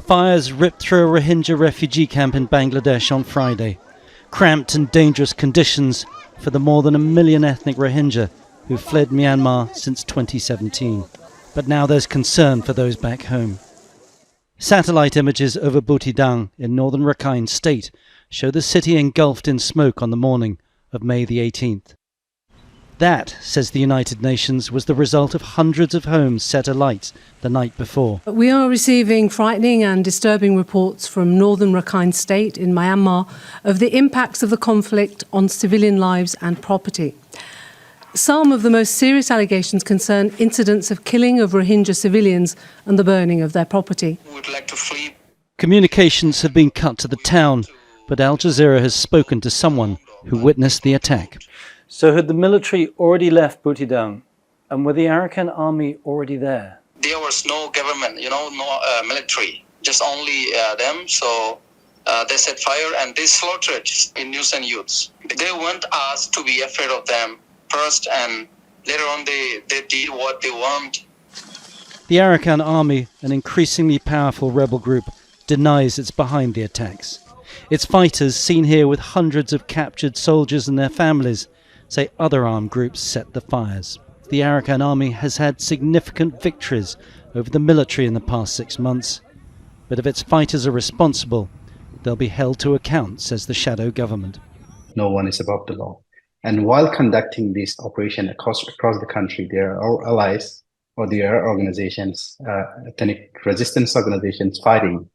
Fires ripped through a Rohingya refugee camp in Bangladesh on Friday. Cramped and dangerous conditions for the more than 1 million ethnic Rohingya who fled Myanmar since 2017. But now there's concern for those back home. Satellite images over Buthidaung in northern Rakhine State show the city engulfed in smoke on the morning of May the 18th. That, says the United Nations, was the result of hundreds of homes set alight the night before. We are receiving frightening and disturbing reports from northern Rakhine State in Myanmar of the impacts of the conflict on civilian lives and property. Some of the most serious allegations concern incidents of killing of Rohingya civilians and the burning of their property. Would like to flee. Communications have been cut to the town, but Al Jazeera has spoken to someone who witnessed the attack. So had the military already left Buthidaung, and were the Arakan Army already there? There was no government, no military, just only them. So they set fire and they slaughtered innocent youths. They want us to be afraid of them first, and later on they did what they want. The Arakan Army, an increasingly powerful rebel group, denies it's behind the attacks. Its fighters, seen here with hundreds of captured soldiers and their families, say other armed groups set the fires. The Arakan Army has had significant victories over the military in the past 6 months. But if its fighters are responsible, they'll be held to account, says the shadow government. No one is above the law. And while conducting this operation across the country, their allies or their organizations, ethnic resistance organizations fighting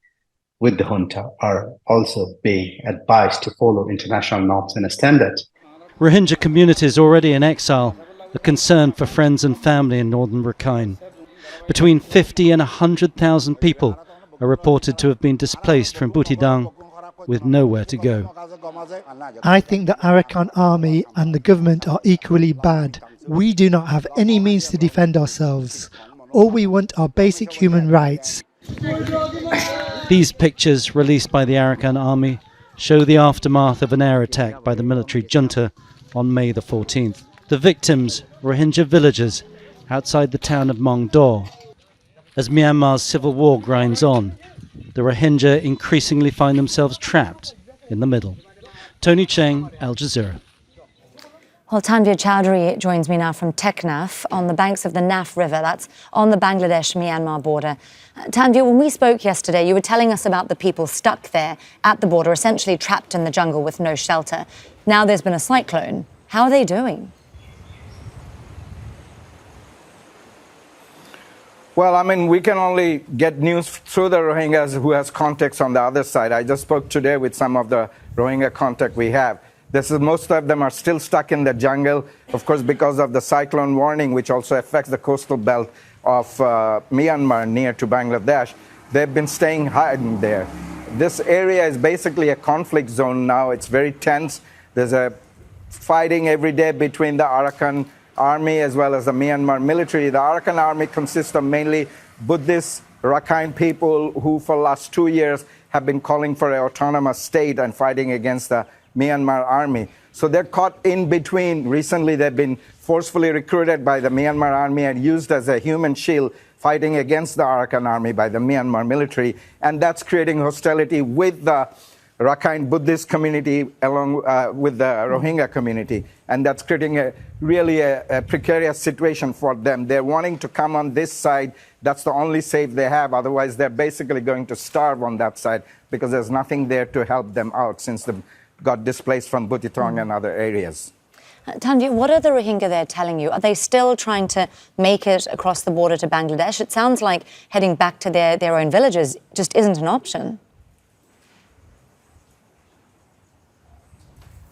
with the junta are also being advised to follow international norms and standards. Rohingya communities already in exile are concerned for friends and family in northern Rakhine. Between 50 and 100,000 people are reported to have been displaced from Buthidaung with nowhere to go. I think the Arakan Army and the government are equally bad. We do not have any means to defend ourselves. All we want are basic human rights. These pictures, released by the Arakan Army, show the aftermath of an air attack by the military junta on May the 14th. The victims, Rohingya villagers outside the town of Mongdo. As Myanmar's civil war grinds on, the Rohingya increasingly find themselves trapped in the middle. Tony Chang, Al Jazeera. Well, Tanvir Chowdhury joins me now from Teknaf on the banks of the Naf River. That's on the Bangladesh-Myanmar border. Tanvir, when we spoke yesterday, you were telling us about the people stuck there at the border, essentially trapped in the jungle with no shelter. Now there's been a cyclone. How are they doing? Well, I mean, we can only get news through the Rohingyas who has contacts on the other side. I just spoke today with some of the Rohingya contact we have. Most of them are still stuck in the jungle, of course, because of the cyclone warning, which also affects the coastal belt of Myanmar near to Bangladesh. They've been staying hiding there. This area is basically a conflict zone now. It's very tense. There's a fighting every day between the Arakan Army as well as the Myanmar military. The Arakan Army consists of mainly Buddhist Rakhine people who for the last 2 years have been calling for an autonomous state and fighting against the Myanmar army. So they're caught in between. Recently, they've been forcefully recruited by the Myanmar army and used as a human shield fighting against the Arakan army by the Myanmar military. And that's creating hostility with the Rakhine Buddhist community along with the Rohingya community. And that's creating a precarious situation for them. They're wanting to come on this side. That's the only safe they have. Otherwise, they're basically going to starve on that side because there's nothing there to help them out since they got displaced from Buthidaung and other areas. Tanvir, what are the Rohingya there telling you? Are they still trying to make it across the border to Bangladesh? It sounds like heading back to their own villages just isn't an option.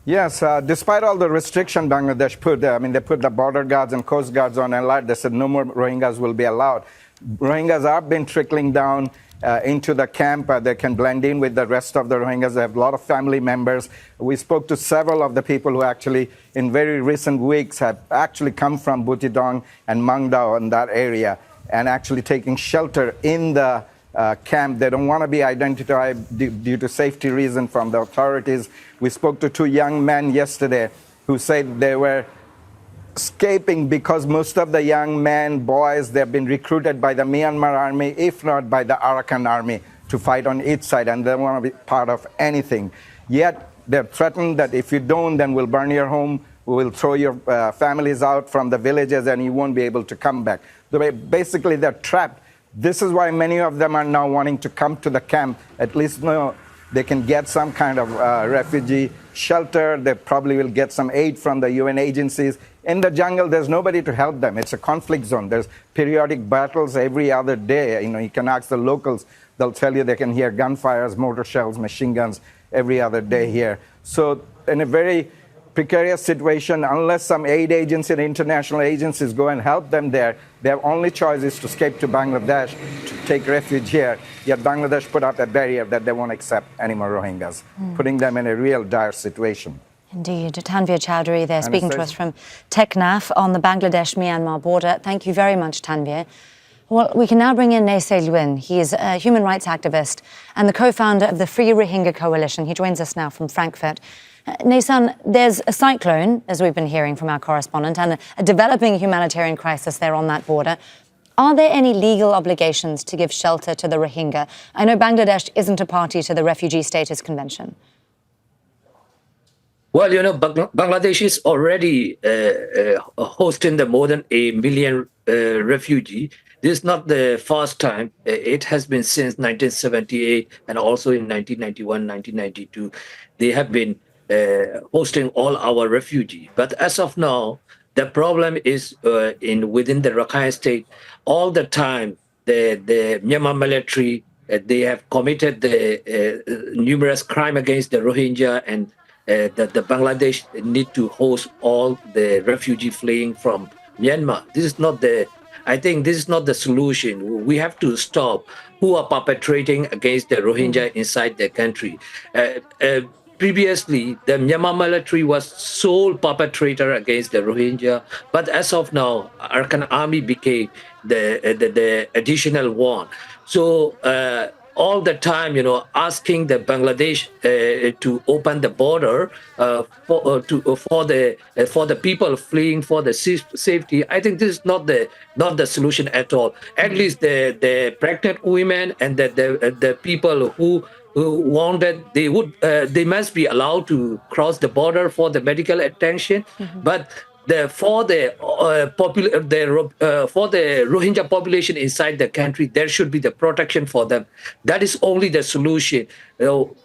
Yes, despite all the restriction Bangladesh put, they put the border guards and coast guards on alert. They said no more Rohingyas will be allowed. Rohingyas have been trickling down into the camp. They can blend in with the rest of the Rohingyas. They have a lot of family members. We spoke to several of the people who actually, in very recent weeks, have actually come from Buthidaung and Mongdo in that area and actually taking shelter in the camp. They don't want to be identified due to safety reasons from the authorities. We spoke to 2 young men yesterday who said they were escaping because most of the young men, boys, they've been recruited by the Myanmar army, if not by the Arakan army, to fight on each side, and they don't want to be part of anything. Yet they're threatened that if you don't, then we'll burn your home, we will throw your families out from the villages, and you won't be able to come back. Basically, they're trapped. This is why many of them are now wanting to come to the camp, at least know they can get some kind of refugee shelter. They probably will get some aid from the UN agencies. In the jungle, there's nobody to help them. It's a conflict zone. There's periodic battles every other day. You can ask the locals. They'll tell you they can hear gunfires, mortar shells, machine guns every other day here. So in a very precarious situation, unless some aid agency and international agencies go and help them there, their only choice is to escape to Bangladesh, to take refuge here. Yet Bangladesh put up a barrier that they won't accept any more Rohingyas, putting them in a real dire situation. Indeed. Tanvir Chowdhury there speaking to us from Teknaf on the Bangladesh-Myanmar border. Thank you very much, Tanvir. Well, we can now bring in Nay San Lwin. He is a human rights activist and the co-founder of the Free Rohingya Coalition. He joins us now from Frankfurt. Nay San, there's a cyclone, as we've been hearing from our correspondent, and a developing humanitarian crisis there on that border. Are there any legal obligations to give shelter to the Rohingya? I know Bangladesh isn't a party to the Refugee Status Convention. Well, Bangladesh is already hosting the more than 1 million refugees. This is not the first time. It has been since 1978 and also in 1991, 1992. They have been hosting all our refugees. But as of now, the problem is within the Rakhine State. All the time, the Myanmar military, they have committed the numerous crimes against the Rohingya, and that the Bangladesh need to host all the refugees fleeing from Myanmar. I think this is not the solution. We have to stop who are perpetrating against the Rohingya inside the country. Previously, the Myanmar military was sole perpetrator against the Rohingya, but as of now, Arakan Army became the additional one. So all the time, asking the Bangladesh to open the border for the people fleeing for the safety. I think this is not the solution at all. At least the pregnant women and the people who wanted, they must be allowed to cross the border for the medical attention. But for the Rohingya population inside the country, there should be the protection for them. That is only the solution.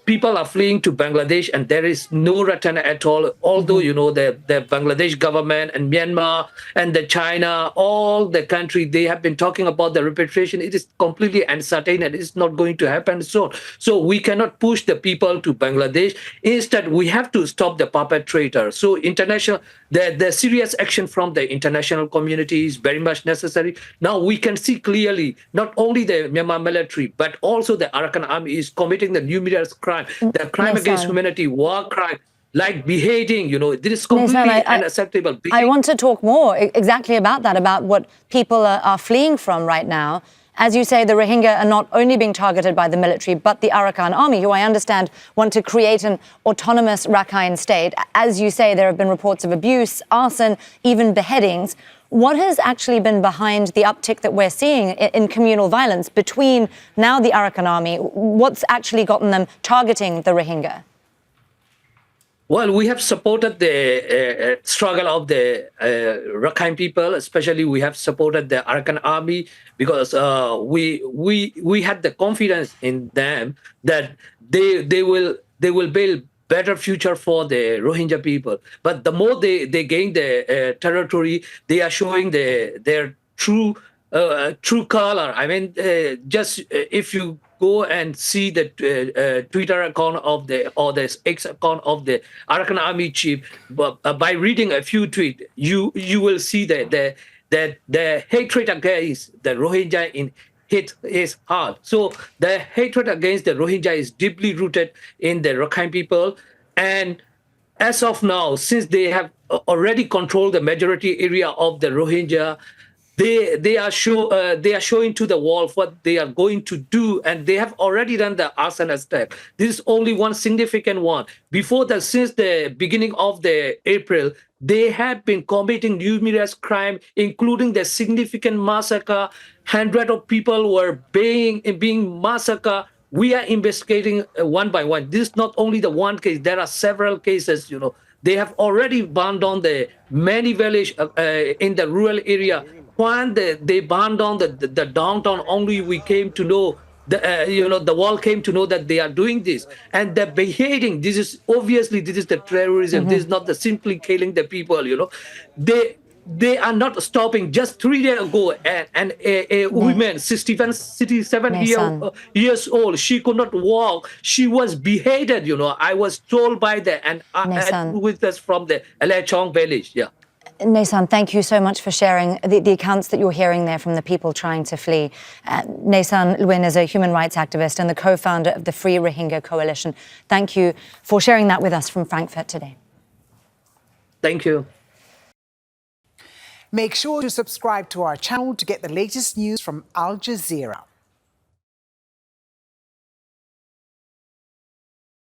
People are fleeing to Bangladesh, and there is no return at all. Although the Bangladesh government and Myanmar and the China, all the country, they have been talking about the repatriation. It is completely uncertain, and it's not going to happen soon. So we cannot push the people to Bangladesh. Instead, we have to stop the perpetrator. So the serious action from the international community is very much necessary. Now we can see clearly not only the Myanmar military, but also the Arakan Army is committing the numerous crime, the crime against humanity, war crime, like beheading. This is completely unacceptable. I want to talk more exactly about that, about what people are fleeing from right now. As you say, the Rohingya are not only being targeted by the military, but the Arakan Army, who I understand want to create an autonomous Rakhine State. As you say, there have been reports of abuse, arson, even beheadings. What has actually been behind the uptick that we're seeing in communal violence between now the Arakan Army? What's actually gotten them targeting the Rohingya? Well, we have supported the struggle of the Rakhine people, especially we have supported the Arakan Army, because we had the confidence in them that they will build better future for the Rohingya people. But the more they gain the territory, they are showing their true color. I mean, just if you go and see the Twitter account of the X account of the Arakan Army chief, by reading a few tweets, you will see that the hatred against the Rohingya hit his heart. So the hatred against the Rohingya is deeply rooted in the Rakhine people. And as of now, since they have already controlled the majority area of the Rohingya, they are showing to the world what they are going to do, and they have already done the arson step. This is only one significant one. Since the beginning of the April, they have been committing numerous crimes, including the significant massacre. Hundreds of people were being massacred we are investigating one by one. This is not only the one case. There are several cases, you know. They have already burned down the many villages in the rural area. When they burned down the downtown, only we came to know, the world came to know that they are doing this. And the beheading, this is obviously, this is the terrorism. This is not the simply killing the people, you know. They are not stopping. Just 3 days ago, and a woman, 67 years old, she could not walk. She was beheaded, you know. I was told by the, and I had witness from the Chong village, yeah. Nay San, thank you so much for sharing the accounts that you're hearing there from the people trying to flee. Nay San Lwin is a human rights activist and the co-founder of the Free Rohingya Coalition. Thank you for sharing that with us from Frankfurt today. Thank you. Make sure to subscribe to our channel to get the latest news from Al Jazeera.